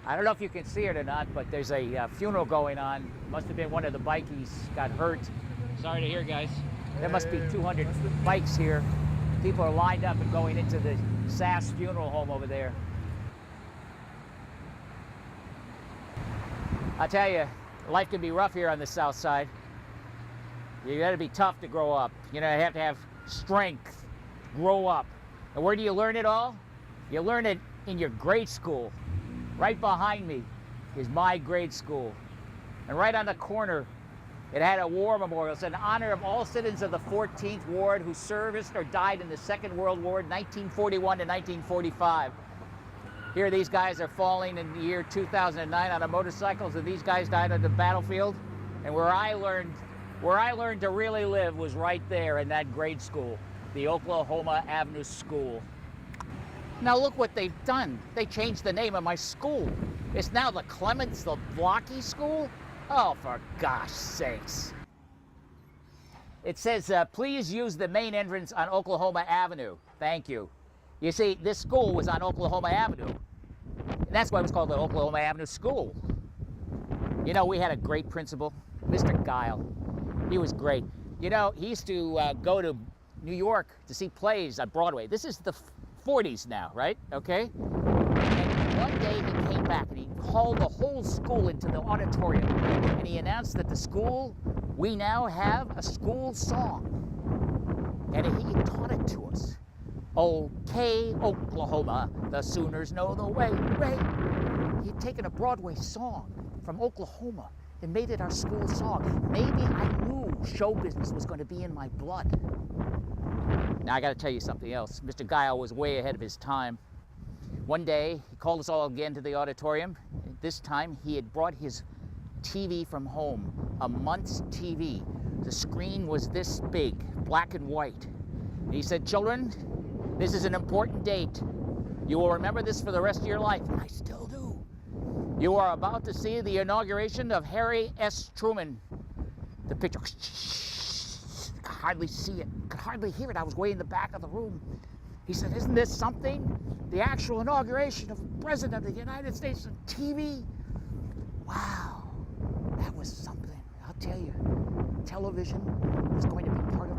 I don't know if you can see it or not, but there's a funeral going on. Must have been one of the bikies got hurt. Sorry to hear, guys. There must be 200 bikes here. People are lined up and going into the SAS funeral home over there. I tell you, life can be rough here on the south side. You gotta be tough to grow up. You know, you have to have strength, grow up. And where do you learn it all? You learn it in your grade school. Right behind me is my grade school. And right on the corner, it had a war memorial. It's in honor of all citizens of the 14th Ward who serviced or died in the Second World War, 1941 to 1945. Here these guys are falling in the year 2009 on a motorcycle, so these guys died on the battlefield. And where I learned to really live was right there in that grade school, the Oklahoma Avenue School. Now look what they've done. They changed the name of my school. It's now the Clements Milwaukee School? Oh, for gosh sakes. It says, please use the main entrance on Oklahoma Avenue. Thank you. You see, this school was on Oklahoma Avenue. And that's why it was called the Oklahoma Avenue School. You know, we had a great principal, Mr. Guile. He was great. You know, he used to go to New York to see plays on Broadway. This is the 40s now, right? Okay? And one day he came back and he called the whole school into the auditorium and he announced that the school, we now have a school song. And he taught it to us. Okay, Oklahoma, the Sooners know the way. He'd taken a Broadway song from Oklahoma and made it our school song. Maybe I knew show business was going to be in my blood. Now I got to tell you something else. Mr. Guile was way ahead of his time. One day, he called us all again to the auditorium. This time, he had brought his TV from home, a month's TV. The screen was this big, black and white. And he said, children, this is an important date. You will remember this for the rest of your life. And I still do. You are about to see the inauguration of Harry S. Truman. The picture, I could hardly see it, could hardly hear it. I was way in the back of the room. He said, isn't this something? The actual inauguration of the President of the United States on TV? Wow, that was something. I'll tell you, television is going to be part of